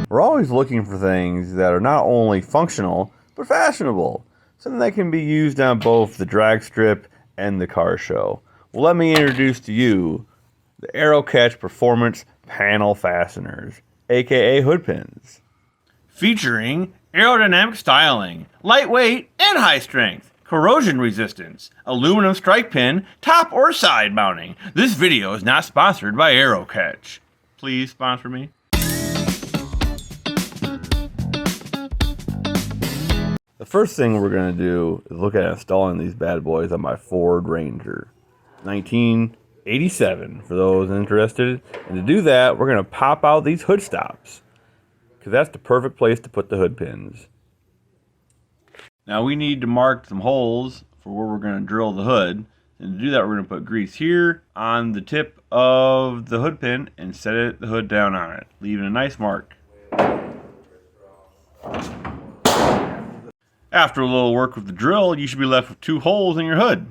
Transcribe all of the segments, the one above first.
We're always looking for things that are not only functional, but fashionable. Something that can be used on both the drag strip and the car show. Well, let me introduce to you the Aerocatch Performance Panel Fasteners, aka hood pins. Featuring aerodynamic styling, lightweight and high strength, corrosion resistance, aluminum strike pin, top or side mounting. This video is not sponsored by Aerocatch. Please sponsor me. The first thing we're going to do is look at installing these bad boys on my Ford Ranger 1987 for those interested. And to do that, we're going to pop out these hood stops because that's the perfect place to put the hood pins. Now we need to mark some holes for where we're going to drill the hood. And to do that, we're going to put grease here on the tip of the hood pin and set the hood down on it, leaving a nice mark. After a little work with the drill, you should be left with 2 holes in your hood.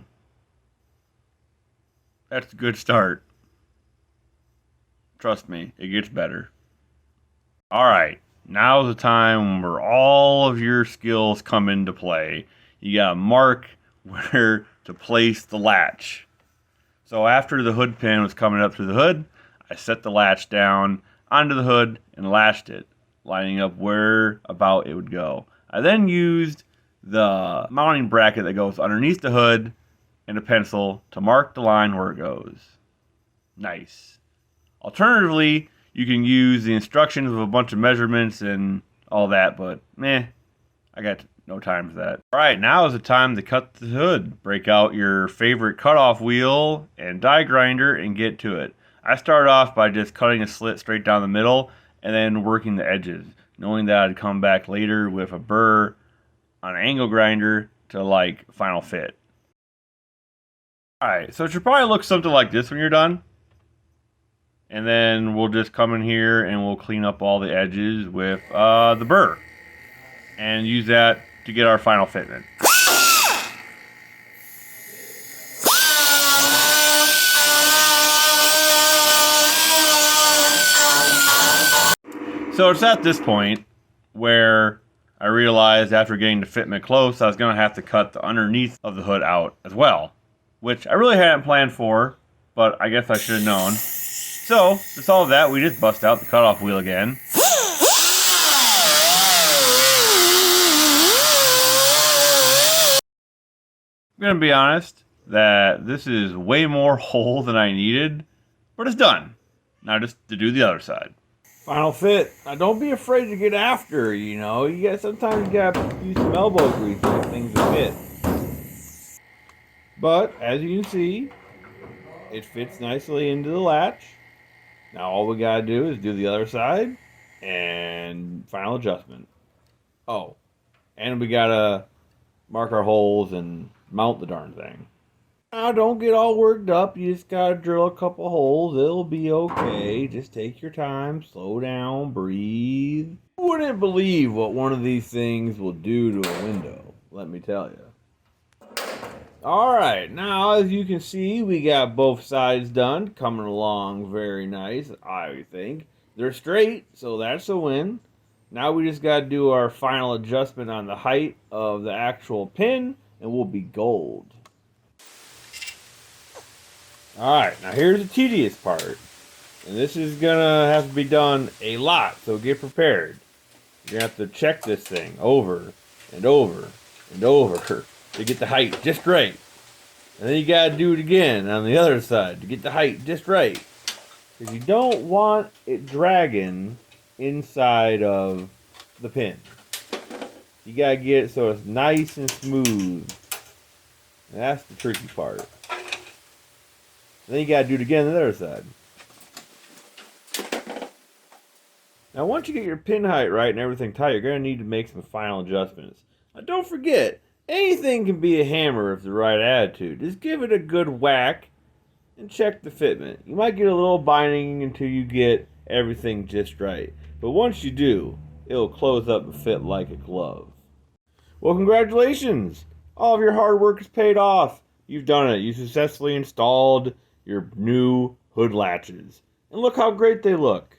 That's a good start. Trust me, it gets better. Alright, now's the time where all of your skills come into play. You gotta mark where to place the latch. So after the hood pin was coming up through the hood, I set the latch down onto the hood and latched it, lining up where about it would go. I then used the mounting bracket that goes underneath the hood and a pencil to mark the line where it goes. Nice. Alternatively, you can use the instructions with a bunch of measurements and all that, but I got no time for that. Alright, now is the time to cut the hood. Break out your favorite cutoff wheel and die grinder and get to it. I started off by just cutting a slit straight down the middle and then working the edges, knowing that I'd come back later with a burr on an angle grinder to like final fit. Alright, so it should probably look something like this when you're done. And then we'll just come in here and we'll clean up all the edges with the burr. And use that to get our final fitment. So it's at this point where I realized after getting the fitment close, I was going to have to cut the underneath of the hood out as well. Which I really hadn't planned for, but I guess I should have known. So, to solve that, we just bust out the cutoff wheel again. I'm going to be honest that this is way more hole than I needed, but it's done. Now just to do the other side. Final fit. Now don't be afraid to get after, you know. Sometimes you gotta use some elbow grease to get things to fit. But as you can see, it fits nicely into the latch. Now all we gotta do is do the other side and final adjustment. Oh, and we gotta mark our holes and mount the darn thing. Now don't get all worked up. You just gotta drill a couple holes. It'll be okay. Just take your time, slow down, breathe. You wouldn't believe what one of these things will do to a window, let me tell you. Alright, now as you can see, we got both sides done. Coming along very nice, I think. They're straight, so that's a win. Now we just gotta do our final adjustment on the height of the actual pin, and we'll be gold. Alright, now here's the tedious part. And this is gonna have to be done a lot, so get prepared. You're gonna have to check this thing over and over and over to get the height just right. And then you gotta do it again on the other side to get the height just right. Because you don't want it dragging inside of the pin. You gotta get it so it's nice and smooth. And that's the tricky part. Then you gotta do it again on the other side. Now once you get your pin height right and everything tight, you're gonna need to make some final adjustments. Now don't forget, anything can be a hammer with the right attitude. Just give it a good whack and check the fitment. You might get a little binding until you get everything just right. But once you do, it'll close up and fit like a glove. Well, congratulations! All of your hard work is paid off. You've done it. You successfully installed your new hood latches. And look how great they look.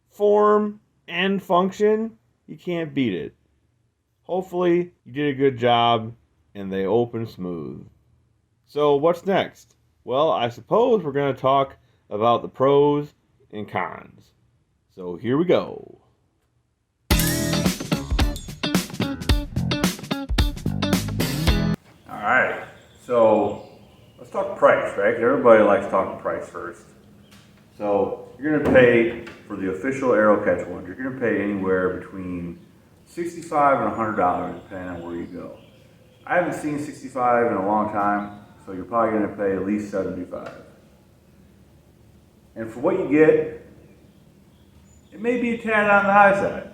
Form and function, you can't beat it. Hopefully, you did a good job and they open smooth. So, what's next? Well, I suppose we're going to talk about the pros and cons. So, here we go. Alright, so let's talk price, right? Everybody likes talking price first. So you're going to pay for the official Aerocatch ones. You're going to pay anywhere between $65 and $100 depending on where you go. I haven't seen 65 in a long time, so you're probably going to pay at least 75. And for what you get, it may be a tad on the high side.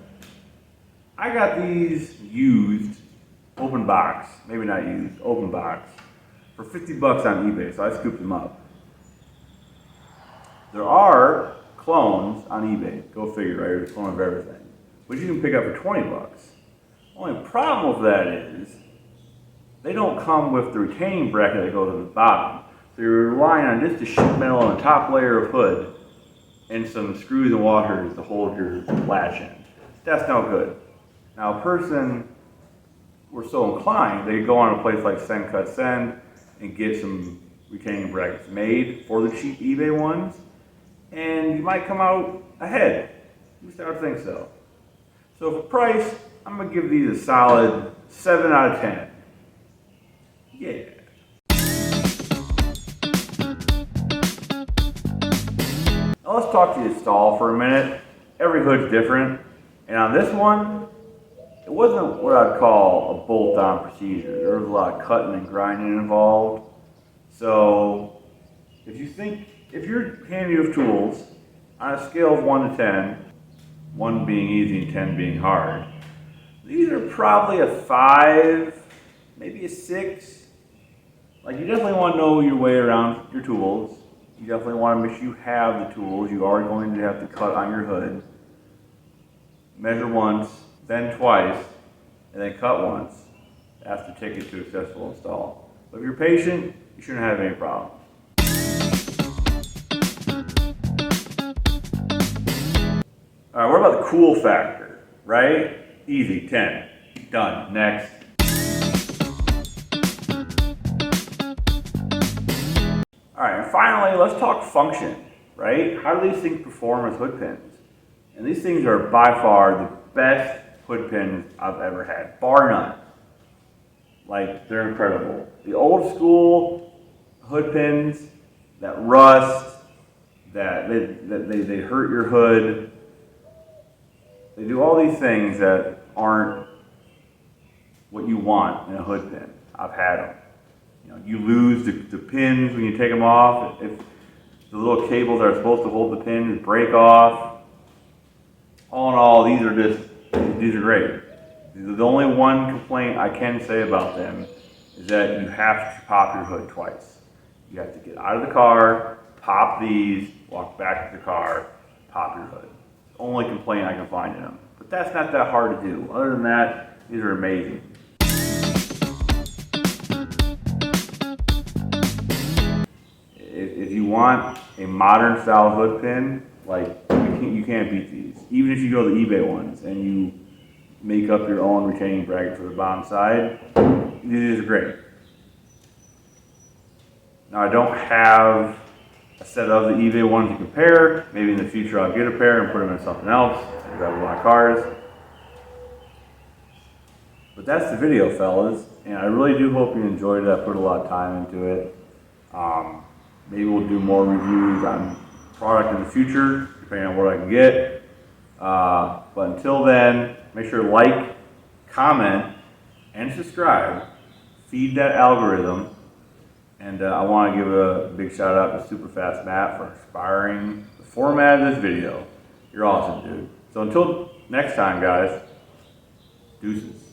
I got these used, open box, maybe not used, open box, for 50 bucks on eBay, so I scooped them up. There are clones on eBay, go figure, right? There's a clone of everything, which you can pick up for 20 bucks. Only problem with that is, they don't come with the retaining bracket that goes to the bottom. So you're relying on just a sheet metal on the top layer of hood and some screws and washers to hold your latch in. That's no good. Now, a person were so inclined, they go on a place like Send Cut Send and get some retaining brackets made for the cheap eBay ones, and you might come out ahead. At least I would think so. So for price, I'm gonna give these a solid 7 out of 10. Yeah. Now let's talk to the stall for a minute. Every hood's different, and on this one, it wasn't what I'd call a bolt-on procedure. There was a lot of cutting and grinding involved. So if you're handy with tools, on a scale of 1 to 10, 1 being easy and 10 being hard, these are probably a 5, maybe a 6. Like, you definitely want to know your way around your tools. You definitely want to make sure you have the tools. You are going to have to cut on your hood. Measure once, then twice, and then cut once. That's the ticket to a successful install. But if you're patient, you shouldn't have any problem. All right, what about the cool factor, right? Easy, 10. Done. Next. All right, and finally, let's talk function, right? How do these things perform as hood pins? And these things are by far the best hood pins I've ever had, bar none. Like, they're incredible. The old school hood pins that rust, that they hurt your hood, they do all these things that aren't what you want in a hood pin. I've had them. You know, you lose the pins when you take them off. If the little cables that are supposed to hold the pins break off. All in all, these are great. The only one complaint I can say about them is that you have to pop your hood twice. You have to get out of the car, pop these, walk back to the car, pop your hood. It's the only complaint I can find in them. But that's not that hard to do. Other than that, these are amazing. If you want a modern style hood pin, like, you can't beat these. Even if you go to the eBay ones and you make up your own retaining bracket for the bottom side, these are great. Now, I don't have a set of the eBay ones to compare. Maybe in the future I'll get a pair and put them in something else. I got a lot of cars. But that's the video, fellas. And I really do hope you enjoyed it. I put a lot of time into it. Maybe we'll do more reviews on product in the future, depending on what I can get. But until then, make sure to like, comment, and subscribe. Feed that algorithm. And I want to give a big shout out to Superfast Matt for inspiring the format of this video. You're awesome, dude. So until next time, guys, deuces.